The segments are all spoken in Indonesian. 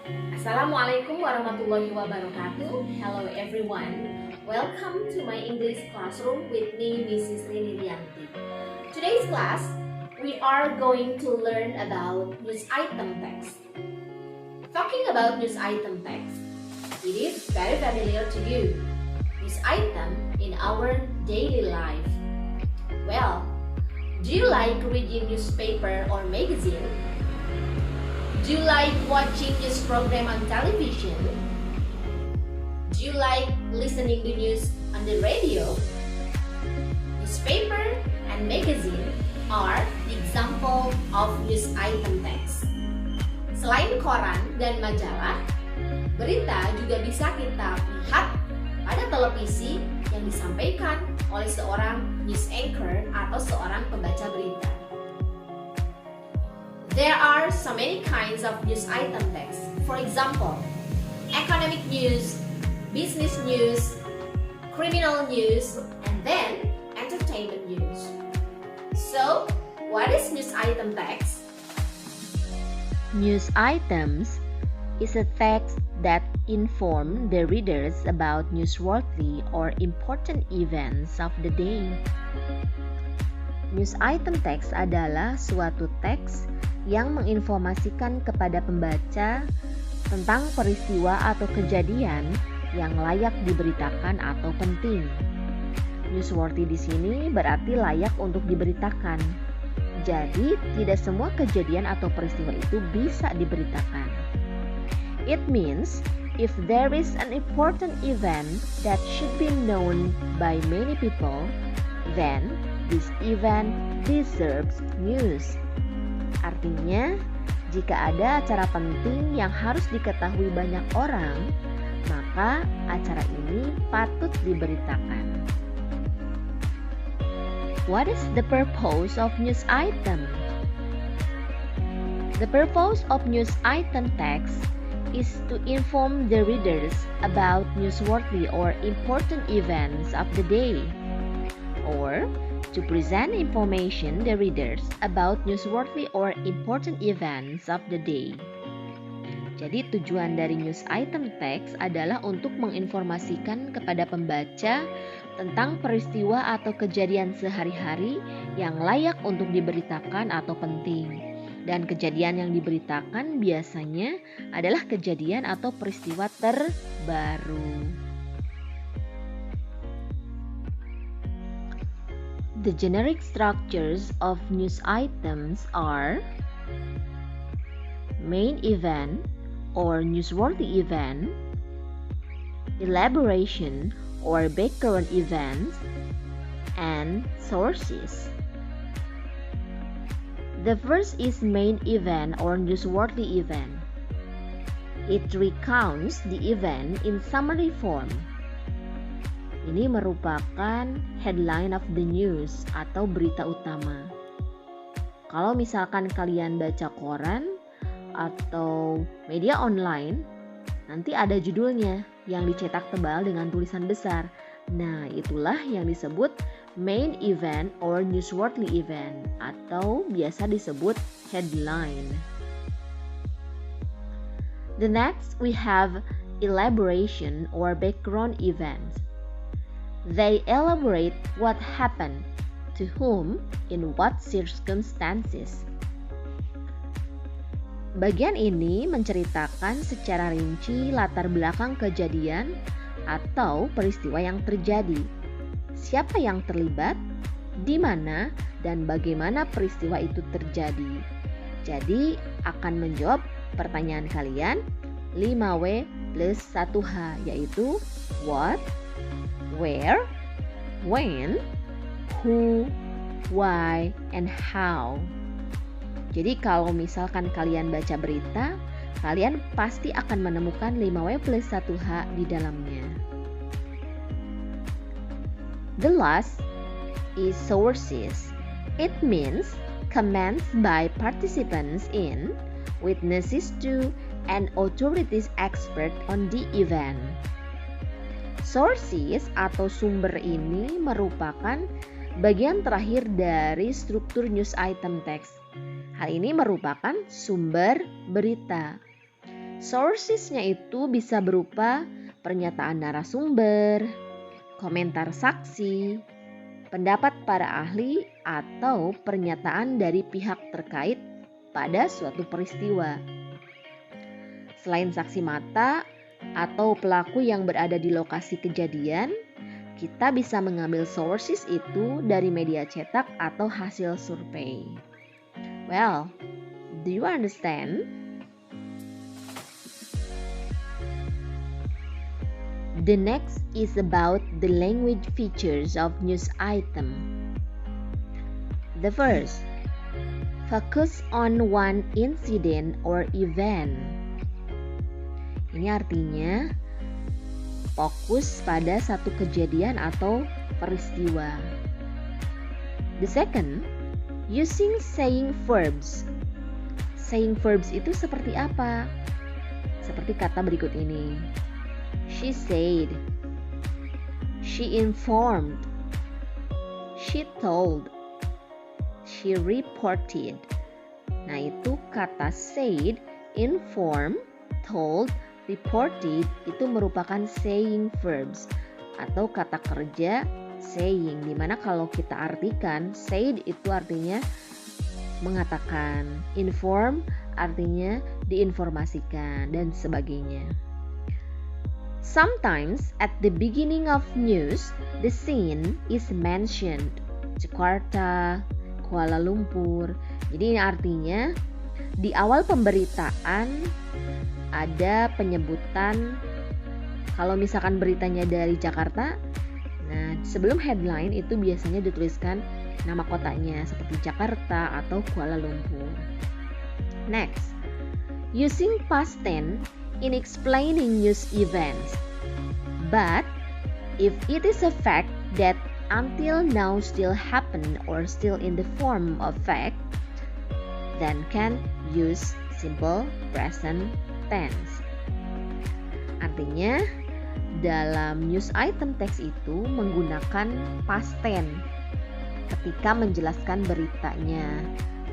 Assalamualaikum warahmatullahi wabarakatuh. Hello everyone. Welcome to my English classroom with me, Mrs. Rini Rianti. Today's class, we are going to learn about news item text. Talking about news item text, it is very familiar to you. News item in our daily life. Well, do you like reading newspaper or magazine? Do you like watching news program on television? Do you like listening to news on the radio? Newspaper and magazine are the example of news item text. Selain koran dan majalah, berita juga bisa kita lihat pada televisi yang disampaikan oleh seorang news anchor atau seorang pembaca berita. There are so many kinds of news item text. For example, economic news, business news, criminal news, and then entertainment news. So, what is news item text? News items is a text that inform the readers about newsworthy or important events of the day. News item text adalah suatu teks yang menginformasikan kepada pembaca tentang peristiwa atau kejadian yang layak diberitakan atau penting. Newsworthy di sini berarti layak untuk diberitakan. Jadi, tidak semua kejadian atau peristiwa itu bisa diberitakan. It means if there is an important event that should be known by many people, then this event deserves news. Artinya, jika ada acara penting yang harus diketahui banyak orang, maka acara ini patut diberitakan. What is the purpose of news item? The purpose of news item text is to inform the readers about newsworthy or important events of the day, or to present information the readers about newsworthy or important events of the day. Jadi tujuan dari news item text adalah untuk menginformasikan kepada pembaca tentang peristiwa atau kejadian sehari-hari yang layak untuk diberitakan atau penting. Dan kejadian yang diberitakan biasanya adalah kejadian atau peristiwa terbaru. The generic structures of news items are main event or newsworthy event, elaboration or background events, and sources. The first is main event or newsworthy event. It recounts the event in summary form. Ini merupakan headline of the news atau berita utama. Kalau misalkan kalian baca koran atau media online, nanti ada judulnya yang dicetak tebal dengan tulisan besar. Nah, itulah yang disebut main event or newsworthy event atau biasa disebut headline. The next we have elaboration or background events. They elaborate what happened, to whom, in what circumstances. Bagian ini menceritakan secara rinci latar belakang kejadian atau peristiwa yang terjadi, siapa yang terlibat, di mana, dan bagaimana peristiwa itu terjadi. Jadi akan menjawab pertanyaan kalian 5W plus 1H, yaitu what, where, when, who, why, and how. Jadi kalau misalkan kalian baca berita, kalian pasti akan menemukan 5W plus 1H di dalamnya. The last is sources. It means comments by participants in, witnesses to, and authorities expert on the event. Sources atau sumber ini merupakan bagian terakhir dari struktur news item text. Hal ini merupakan sumber berita. Sources-nya itu bisa berupa pernyataan narasumber, komentar saksi, pendapat para ahli, atau pernyataan dari pihak terkait pada suatu peristiwa. Selain saksi mata atau pelaku yang berada di lokasi kejadian, kita bisa mengambil sources itu dari media cetak atau hasil survei. Well, do you understand? The next is about the language features of news item. The first, focus on one incident or event. Ini artinya fokus pada satu kejadian atau peristiwa. The second, using saying verbs. Saying verbs itu seperti apa? Seperti kata berikut ini. She said, she informed, she told, she reported. Nah, itu kata said, inform, told, reported itu merupakan saying verbs atau kata kerja saying, dimana kalau kita artikan said itu artinya mengatakan, inform artinya diinformasikan dan sebagainya. Sometimes at the beginning of news, the scene is mentioned. Jakarta, Kuala Lumpur. Jadi ini artinya di awal pemberitaan ada penyebutan, kalau misalkan beritanya dari Jakarta, nah sebelum headline itu biasanya dituliskan nama kotanya seperti Jakarta atau Kuala Lumpur. Next, using past tense in explaining news events. But if it is a fact that until now still happened or still in the form of fact, then can use simple present tense. Artinya dalam news item text itu menggunakan past tense ketika menjelaskan beritanya.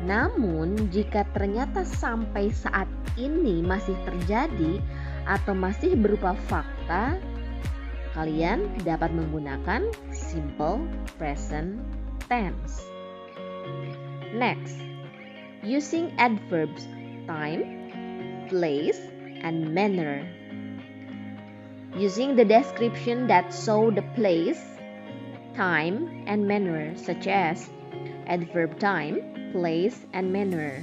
Namun jika ternyata sampai saat ini masih terjadi atau masih berupa fakta, kalian dapat menggunakan simple present tense. Next, using adverbs time, place, and manner. Using the description that show the place, time, and manner, such as adverb time, place, and manner.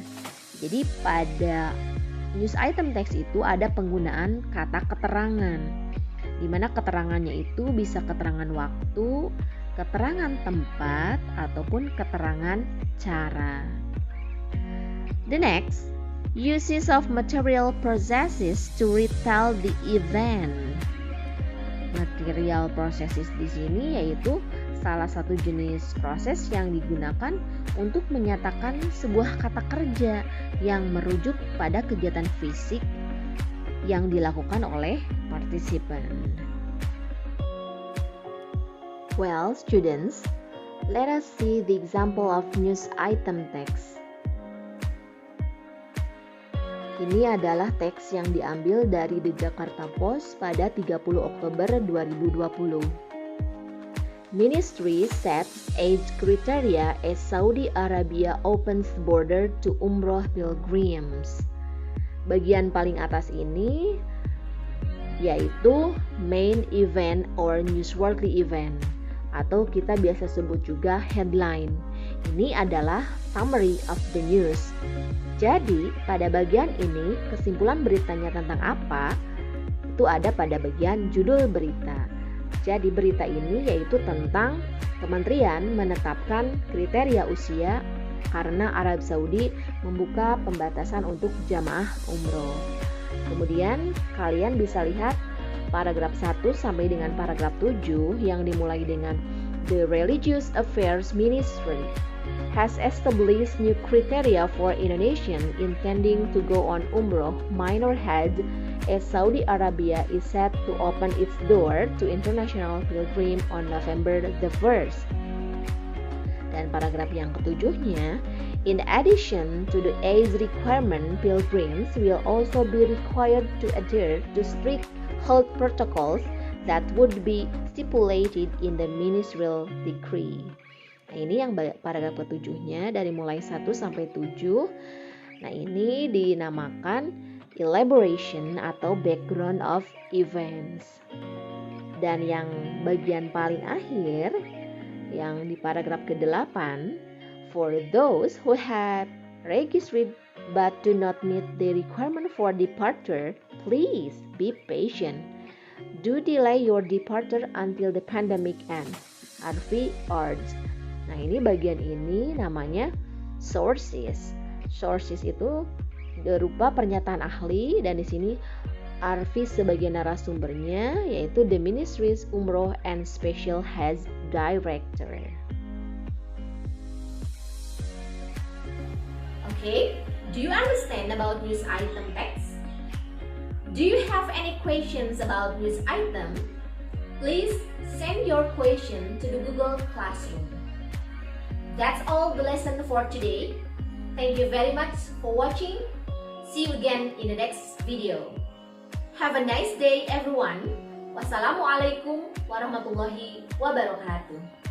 Jadi pada news item text itu ada penggunaan kata keterangan, di mana keterangannya itu bisa keterangan waktu, keterangan tempat, ataupun keterangan cara. The next, uses of material processes to retell the event. Material processes di sini yaitu salah satu jenis proses yang digunakan untuk menyatakan sebuah kata kerja yang merujuk pada kegiatan fisik yang dilakukan oleh partisipan. Well, students, let us see the example of news item text. Ini adalah teks yang diambil dari The Jakarta Post pada 30 Oktober 2020. Ministry sets age criteria as Saudi Arabia opens border to Umroh pilgrims. Bagian paling atas ini yaitu main event or newsworthy event, atau kita biasa sebut juga headline. Ini adalah summary of the news. Jadi pada bagian ini kesimpulan beritanya tentang apa itu ada pada bagian judul berita. Jadi berita ini yaitu tentang kementerian menetapkan kriteria usia karena Arab Saudi membuka pembatasan untuk jamaah umroh. Kemudian kalian bisa lihat paragraf 1 sampai dengan paragraf 7 yang dimulai dengan The Religious Affairs Ministry has established new criteria for Indonesian intending to go on Umroh minor Hajj as Saudi Arabia is set to open its door to international pilgrim on November the 1st. Dan paragraf yang ketujuhnya, In addition to the age requirement, pilgrims will also be required to adhere to strict health protocols that would be stipulated in the ministerial decree. Nah, ini yang paragraf ketujuhnya dari mulai 1 sampai 7. Nah, ini dinamakan elaboration atau background of events. Dan yang bagian paling akhir, yang di paragraf ke-8, for those who have registered but do not meet the requirement for departure, please be patient. Do delay your departure until the pandemic ends. Arfi urged. Nah, ini bagian ini namanya sources. Sources itu berupa pernyataan ahli, dan di sini Arfi sebagai narasumbernya yaitu the Ministry's Umroh and Special Hajj Director. Okay, do you understand about news item text? Do you have any questions about news item? Please send your question to the Google Classroom. That's all the lesson for today. Thank you very much for watching. See you again in the next video. Have a nice day everyone. Wassalamualaikum warahmatullahi wabarakatuh.